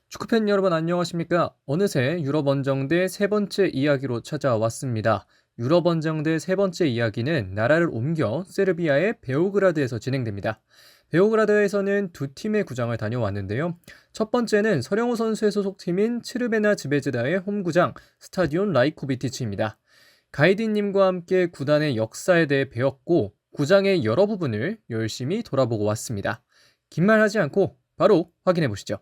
축구팬 여러분 안녕하십니까? 어느새 유럽 원정대 세 번째 이야기로 찾아왔습니다. 유럽 원정대 세 번째 이야기는 나라를 옮겨 세르비아의 베오그라드에서 진행됩니다. 베오그라드에서는 두 팀의 구장을 다녀왔는데요. 첫 번째는 설영우 선수의 소속팀인 츠르베나 즈베즈다의 홈구장 스타디온 라이코비티치입니다. 가이드님과 함께 구단의 역사에 대해 배웠고 구장의 여러 부분을 열심히 돌아보고 왔습니다. 긴 말 하지 않고 바로 확인해 보시죠.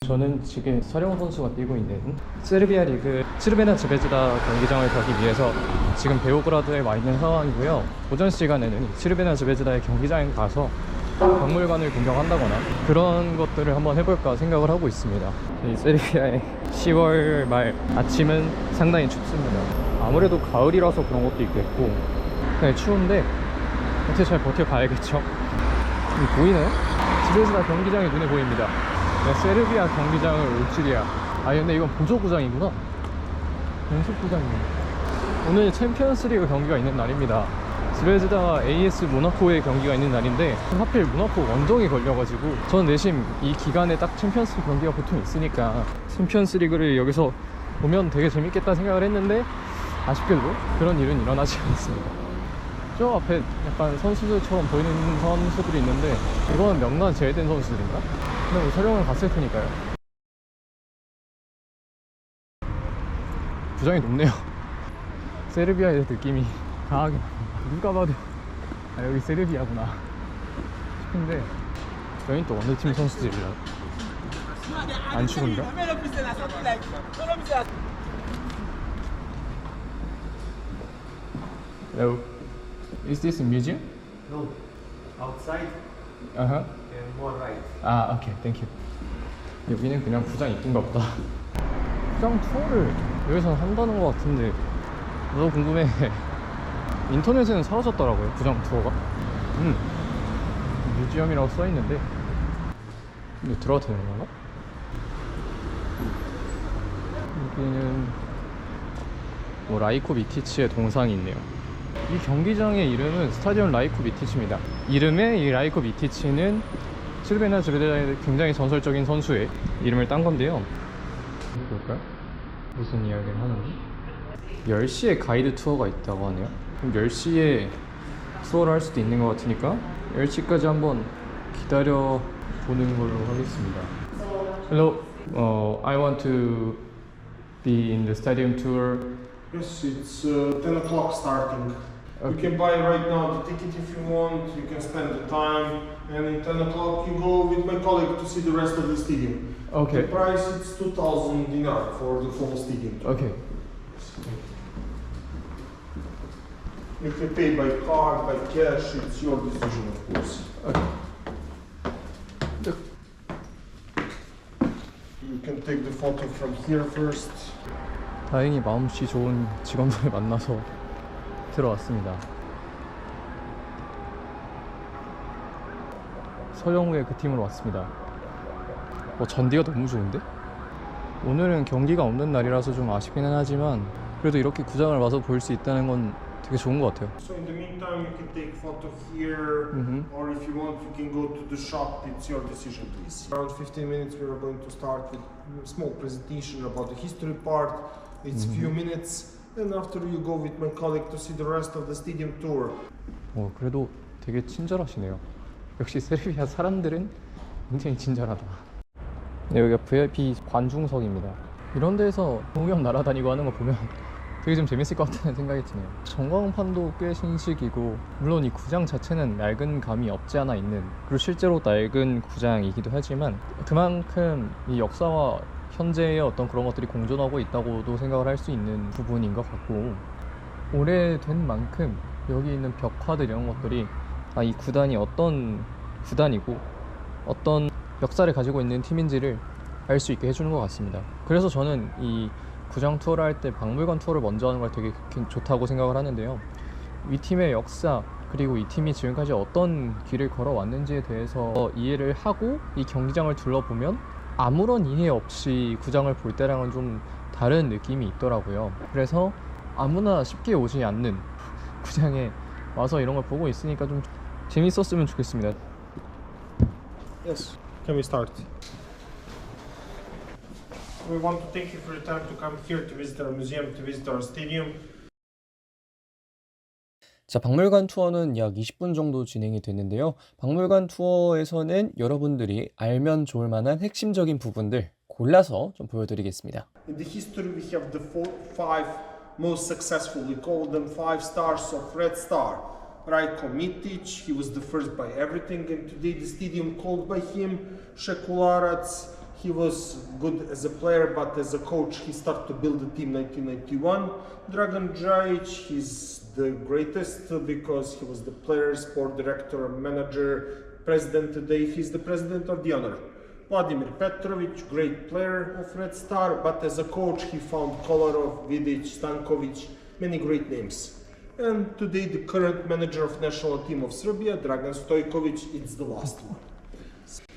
저는 지금 설영우 선수가 뛰고 있는 세르비아 리그 츠르베나 즈베즈다 경기장을 가기 위해서 지금 베오그라드에 와 있는 상황이고요. 오전 시간에는 츠르베나 즈베즈다의 경기장에 가서 박물관을 구경한다거나 그런 것들을 한번 해볼까 생각을 하고 있습니다. 이 세르비아의 10월 말 아침은 상당히 춥습니다. 아무래도 가을이라서 그런 것도 있겠고 네, 추운데 어떻게 잘 버텨봐야겠죠. 보이나요? 즈베즈다 경기장이 눈에 보입니다. 네, 세르비아 경기장을 올 줄이야. 근데 이건 보조구장이구나. 연습구장이네. 오늘 챔피언스리그 경기가 있는 날입니다. 즈베즈다와 AS 모나코의 경기가 있는 날인데 하필 모나코 원정이 걸려가지고 저는 내심 이 기간에 딱 챔피언스리그 경기가 보통 있으니까 챔피언스리그를 여기서 보면 되게 재밌겠다 생각을 했는데 아쉽게도 그런 일은 일어나지 않았습니다. 저 앞에 약간 선수들처럼 보이는 선수들이 있는데 이거는 명단 제외된 선수들인가? 근데 뭐 촬영을 갔을 테니까요. 구장이 높네요. 세르비아의 느낌이 강하게 누가 봐도 여기 세르비아구나 싶은데 저희는 또 어느 팀 선수들이라 안 추운가? Hello. Is this a museum? No, outside Uh-huh. and more right. 오케이, 땡큐. 여기는 그냥 구장 이쁜가 보다. 구장 투어를 여기서 한다는 것 같은데 너무 궁금해. 인터넷에는 사라졌더라고요, 구장 투어가. 뮤지엄이라고 써있는데 이거 들어가도 되는 건가? 여기는 뭐 라이코비티치의 동상이 있네요. 이 경기장의 이름은 스타디온 라이코비티치입니다. 이름의 이 라이코비티치는 츠르베나 즈베다의 굉장히 전설적인 선수의 이름을 딴 건데요. 볼까요? 무슨 이야기를 하는지? 10시에 가이드 투어가 있다고 하네요. 그럼 10시에 투어를 할 수도 있는 것 같으니까 10시까지 한번 기다려 보는 걸로 하겠습니다. Hello, I want to be in the stadium tour. Yes, it's 10 o'clock starting. Okay. You can buy right now the ticket if you want, you can spend the time, and at 10 o'clock you go with my colleague to see the rest of the stadium. Okay. The price is 2,000 dinar for the full stadium. Okay. You can pay by card, by cash, it's your decision of course. Okay. You can take the photo from here first. 다행히 마음씨 좋은 직원들을 만나서 들어왔습니다. 설영우의 그 팀으로 왔습니다. 전디가 너무 좋은데? 오늘은 경기가 없는 날이라서 좀 아쉽기는 하지만 그래도 이렇게 구장을 와서 볼 수 있다는 건 되게 좋은 것 같아요. So in the meantime you can take photo here, or if you want you can go to the shop, it's your decision please. Around 15 minutes we are going to start with a small presentation about the history part. It's few minutes, and after you go with my colleague to see the rest of the stadium tour. 그래도 되게 친절하시네요. 역시 세르비아 사람들은 굉장히 친절하다. 네, 여기가 VIP 관중석입니다. 이런 데서 공연 날아다니고 하는 거 보면 되게 좀 재밌을 것 같다는 생각이 드네요. 전광판도 꽤 신식이고 물론 이 구장 자체는 낡은 감이 없지 않아 있는, 그리고 실제로 낡은 구장이기도 하지만 그만큼 이 역사와 현재의 어떤 그런 것들이 공존하고 있다고도 생각을 할 수 있는 부분인 것 같고, 오래된 만큼 여기 있는 벽화들 이런 것들이 이 구단이 어떤 구단이고 어떤 역사를 가지고 있는 팀인지를 알 수 있게 해주는 것 같습니다. 그래서 저는 이 구장 투어를 할 때 박물관 투어를 먼저 하는 걸 되게 좋다고 생각을 하는데요. 이 팀의 역사, 그리고 이 팀이 지금까지 어떤 길을 걸어왔는지에 대해서 이해를 하고 이 경기장을 둘러보면 아무런 이해 없이 구장을 볼 때랑은 좀 다른 느낌이 있더라고요. 그래서 아무나 쉽게 오지 않는 구장에 와서 이런 걸 보고 있으니까 좀 재밌었으면 좋겠습니다. Yes. Can we start? We want to thank you for your time to come here to visit our museum, to visit our stadium. 자, 박물관 투어는 약 20분 정도 진행이 됐는데요. 박물관 투어에서는 여러분들이 알면 좋을 만한 핵심적인 부분들 골라서 좀 보여드리겠습니다. In the history, we have the five most successful. We call them 5 stars of Red Star. Rajko Mitic, he was the first by everything, and today the stadium called by him. Sekularac, he was good as a player, but as a coach, he started to build the team 1991. Dragan Djajic, he's the greatest because he was the player, sport director, manager, president today. He's the president of the honor. Vladimir Petrovic, great player of Red Star, but as a coach he found Kolarov, Vidic, Stankovic, many great names. And today the current manager of national team of Serbia, Dragan Stojkovic, it's the last one.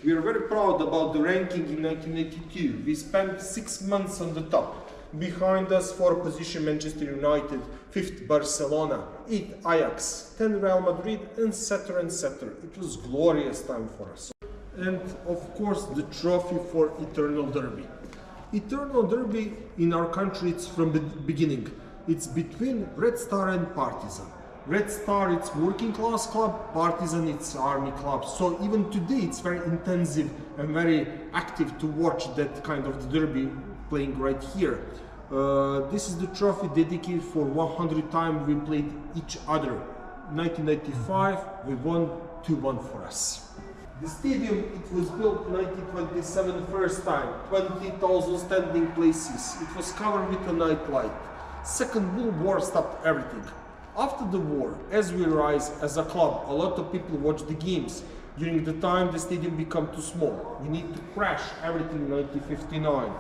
We are very proud about the ranking in 1982. We spent 6 months on the top. Behind us, 4 position Manchester United, 5th Barcelona, 8th Ajax, 10 Real Madrid, and etc. etc. It was glorious time for us. And of course the trophy for Eternal Derby. Eternal Derby in our country, it's from the beginning. It's between Red Star and Partizan. Red Star, it's working class club, Partizan, it's army club. So even today it's very intensive and very active to watch that kind of the derby playing right here. This is the trophy dedicated for 100 times we played each other. 1995 we won 2-1 for us. The stadium, it was built 1927 first time, 20,000 standing places. It was covered with a night light. Second World War stopped everything. After the war, as we rise as a club, a lot of people watch the games. During the time the stadium became too small. We need to crash everything in 1959.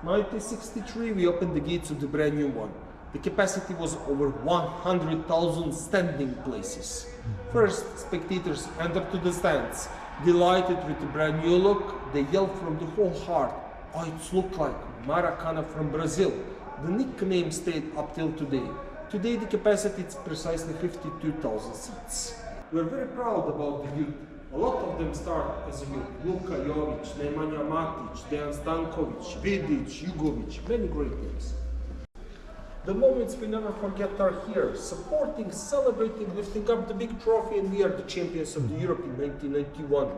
1963 we opened the gates of the brand new one. The capacity was over 100,000 standing places. First, spectators entered to the stands. Delighted with the brand new look, they yelled from the whole heart, "Oh, it looks like Maracana from Brazil." The nickname stayed up till today. Today the capacity is precisely 52,000 seats. We're very proud about the youth. A lot of them start as a youth. Luka Jovic, Nemanja Matic, Dejan Stankovic, Vidic, Jugovic, many great names. The moments we never forget are here, supporting, celebrating, lifting up the big trophy, and we are the champions of the Europe in 1991.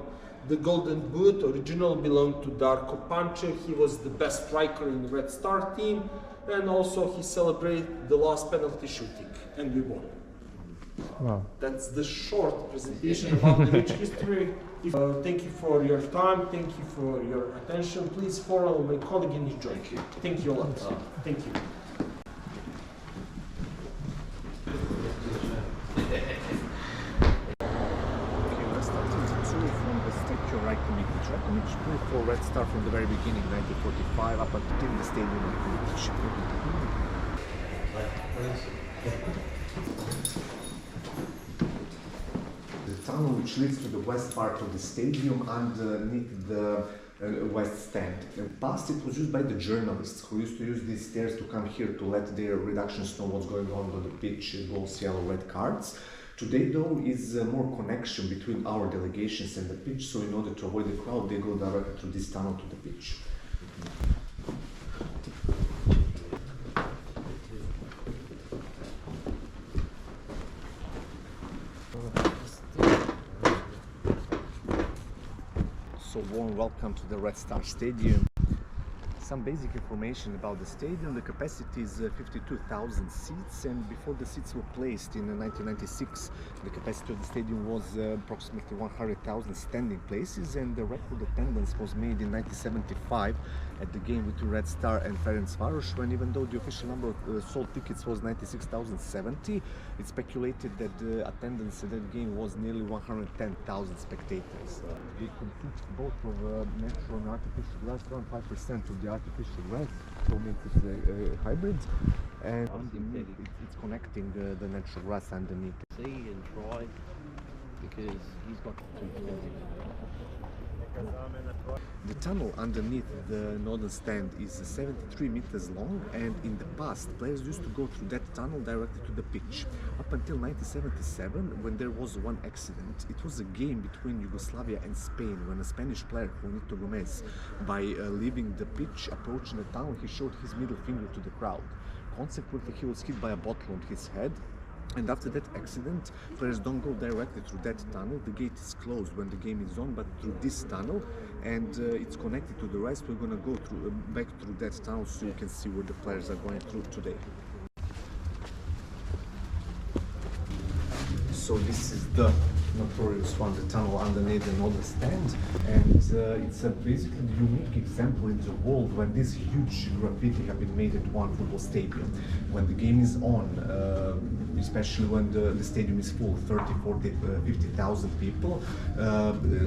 The Golden Boot original belonged to Darko Pančev. He was the best striker in the Red Star team, and also he celebrated the last penalty shooting, and we won. Wow. That's the short presentation about the rich history. Thank you for your time, thank you for your attention. Please follow my colleague and enjoy. Thank you a lot. Thank you. Right to make the track, and it's true for Red Star from the very beginning, 1945, up until the stadium of Blue. The tunnel which leads to the west part of the stadium underneath the west stand. In the past it was used by the journalists who used to use these stairs to come here to let their redactions know what's going on the pitch, goals, yellow, red cards. Today, though, is more connection between our delegations and the pitch, so in order to avoid the crowd, they go directly through this tunnel to the pitch. So warm welcome to the Red Star Stadium. Some basic information about the stadium. The capacity is 52,000 seats, and before the seats were placed in 1996, the capacity of the stadium was approximately 100,000 standing places, and the record attendance was made in 1975 at the game between Red Star and Ferencvaros, when even though the official number of sold tickets was 96,070, it's speculated that the attendance at that game was nearly 110,000 spectators. We compete both of natural and artificial grass, around 5% of the artificial grass, so means it's a hybrid, and underneath it's connecting the natural grass underneath. See and try, because he's got to The tunnel underneath the northern stand is 73 meters long, and in the past players used to go through that tunnel directly to the pitch. Up until 1977, when there was one accident. It was a game between Yugoslavia and Spain, when a Spanish player, Juanito Gomez, by leaving the pitch, approaching the tunnel, he showed his middle finger to the crowd. Consequently, he was hit by a bottle on his head. And after that accident, players don't go directly through that tunnel. The gate is closed when the game is on, but through this tunnel, and it's connected to the rest. We're gonna go through back through that tunnel so you can see where the players are going through today. So this is the notorious one, the tunnel underneath the northern stand, and it's a basically unique example in the world when this huge graffiti have been made at one football stadium. When the game is on, especially when the stadium is full, 30, 40, 50,000 people,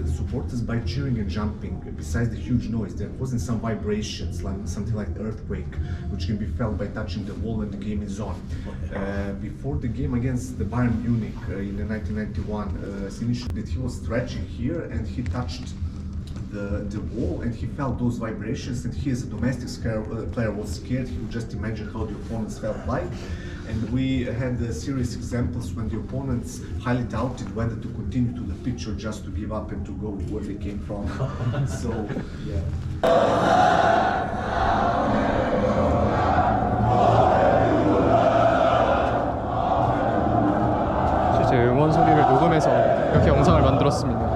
supporters by cheering and jumping. Besides the huge noise, there wasn't some vibrations, like something like earthquake, which can be felt by touching the wall when the game is on. Before the game against the Bayern Munich in 1991, Sinisa, that he was stretching here and he touched the wall and he felt those vibrations, and he as a domestic player was scared. He would just imagine how the opponents felt like. And we had serious examples when the opponents highly doubted whether to continue to the pitch or just to give up and to go where they came from. So, yeah. 실제 응원 소리를 녹음해서 이렇게 영상을 만들었습니다.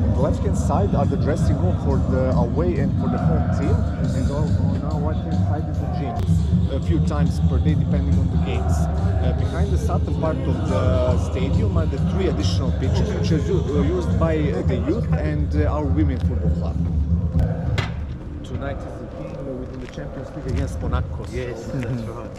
On the left-hand side are the dressing room for the away and for the home team, and on our right-hand side is the gym, a few times per day depending on the games. Behind the southern part of the stadium are the 3 additional pitches which are used by the youth and our women football club. Tonight is the game within the Champions League against Monaco. Yes, So that's right.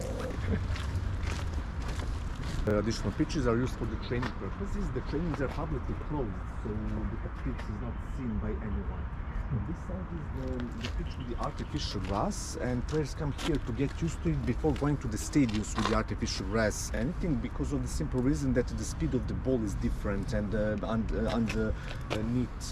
the additional pitches are used for the training purposes. The trainings are publicly closed, so the pitch is not seen by anyone. On this side is the pitch with the artificial grass, and players come here to get used to it before going to the stadiums with the artificial grass. Anything because of the simple reason that the speed of the ball is different, and underneath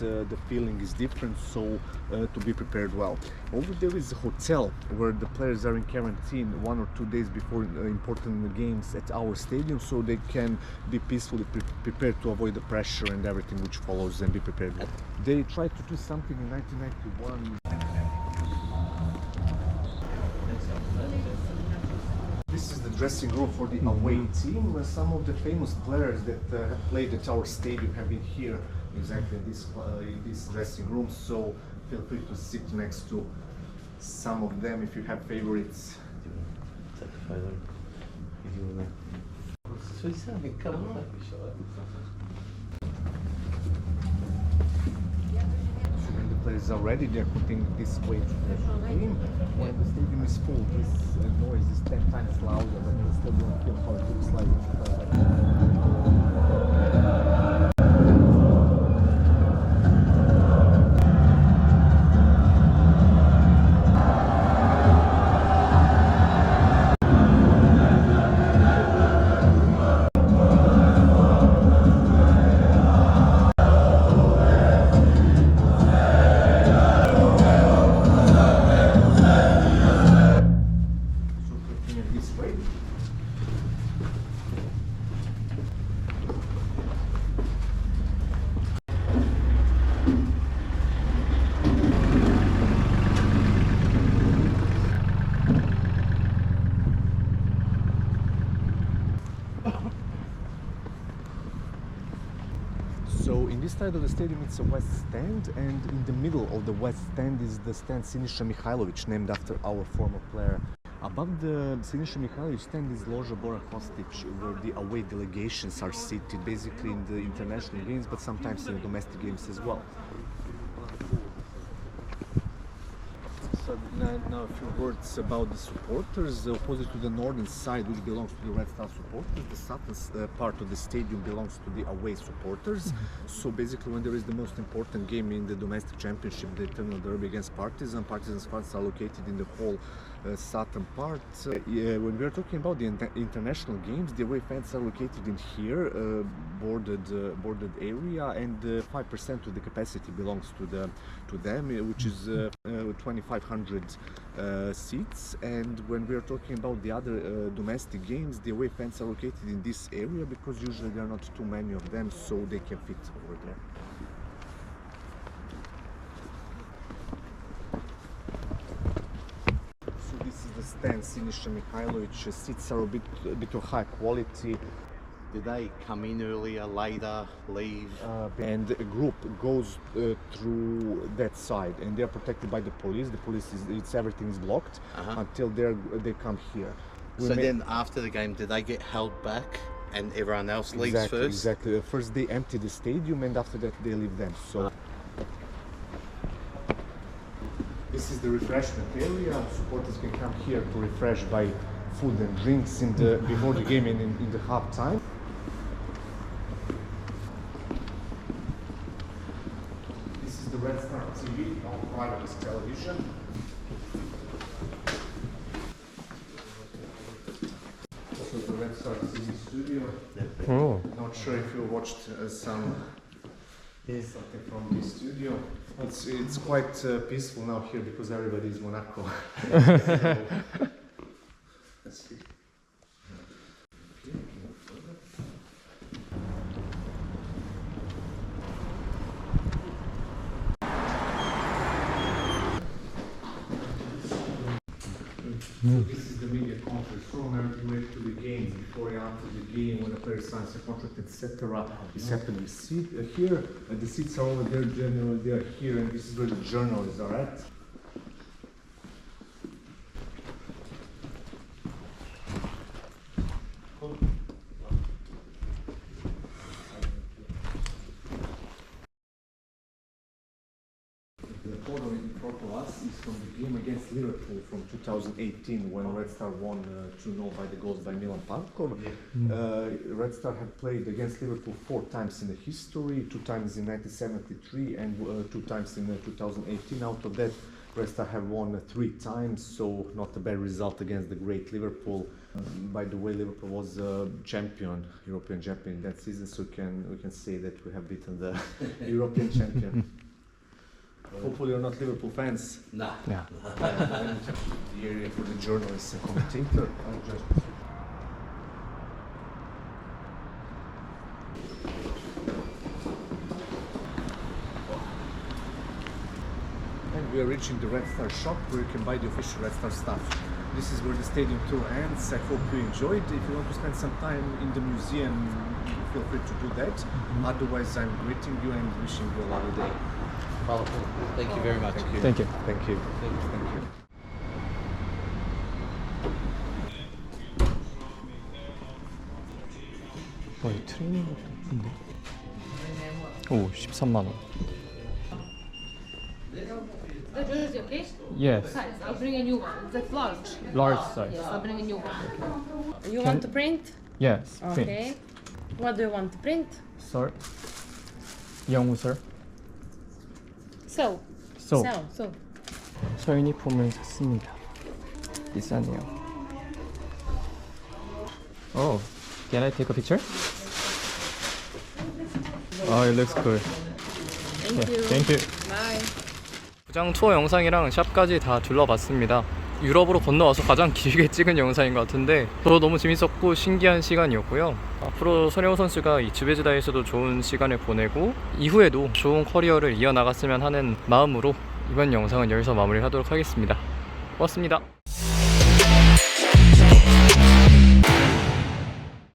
the feeling is different, so to be prepared well. Over there is a hotel where the players are in quarantine 1 or 2 days before important games at our stadium, so they can be peacefully prepared to avoid the pressure and everything which follows, and be prepared. They tried to do something in 1991. This is the dressing room for the away team, where some of the famous players that have played at our stadium have been here, exactly in this dressing room, so feel free to sit next to some of them if you have favorites. When the players are ready, they are putting this way to the game. When the stadium is full, this noise is 10 times louder, but you still don't feel how it looks like. So in this side of the stadium it's a west stand, and in the middle of the west stand is the stand Sinisa Mihajlovic, named after our former player. Above the Sinisa Mihajlovic stand is Loža Bora Hostic, where the away delegations are seated, basically in the international games, but sometimes in the domestic games as well. So now a few words about the supporters. Opposite to the northern side, which belongs to the Red Star supporters, the southern part of the stadium belongs to the away supporters. So basically, when there is the most important game in the domestic championship, the Eternal Derby against Partizan, Partizan's fans are located in the hall southern part. When we are talking about the international games, the away fans are located in here, bordered area, and 5% of the capacity belongs to them, which is 2,500 seats. And when we are talking about the other domestic games, the away fans are located in this area because usually there are not too many of them, so they can fit over there. Stan Siniša Mihajlović, seats are a bit of high quality. Did they come in earlier, later, leave? And a group goes through that side, and they are protected by the police. The police everything is blocked until they come here. Then after the game, did they get held back and everyone else leaves first? Exactly. First they empty the stadium, and after that they leave them. So. This is the refreshment area. Supporters can come here to refresh by food and drinks before the game and in the half time. This is the Red Star TV, our private television. This is the Red Star TV studio. Oh. Not sure if you watched something from this studio. It's quite peaceful now here because everybody is Monaco. Let's see. So this is the media conference room, everything related to the game, before and after the game, when a player signs a contract, etc. is happening. We see here, the seats are over there, generally they are here, and this is where the journalists are at. The photo in front of us is from the game against Liverpool from 2018 when Red Star won 2-0 by the goals by Milan Pankov. Red Star had played against Liverpool 4 times in the history, 2 times in 1973 and 2 times in 2018. Out of that, Red Star have won 3 times, so not a bad result against the great Liverpool. By the way, Liverpool was champion, European champion that season, so we can say that we have beaten the European champion. Hopefully you're not Liverpool fans. Nah. Yeah. The area for the journalists and commentator. And we are reaching the Red Star shop where you can buy the official Red Star stuff. This is where the stadium tour ends. I hope you enjoyed. If you want to spend some time in the museum, feel free to do that. Otherwise, I'm greeting you and wishing you a lovely day. Thank you very much. Thank you. Thank you. Thank you. 이 트레이닝 것도 예쁜데? 오, 13만 원. That jersey, okay? Yes, Size. I'll bring a new one. That's large. large size. Yes, I'll bring a new one. You want to print? Yes, Okay. print. What do you want to print? Sir. 영우 sir. So. So. So. 저 유니폼을 샀습니다. 비싸네요. Oh, can I take a picture? Oh, it looks good. Thank you. Thank you. Bye. 구장 투어 영상이랑 샵까지 다 둘러봤습니다. 유럽으로 건너와서 가장 길게 찍은 영상인 것 같은데 저도 너무 재밌었고 신기한 시간이었고요. 앞으로 설영우 선수가 이 즈베즈다에서도 좋은 시간을 보내고 이후에도 좋은 커리어를 이어나갔으면 하는 마음으로 이번 영상은 여기서 마무리하도록 하겠습니다. 고맙습니다.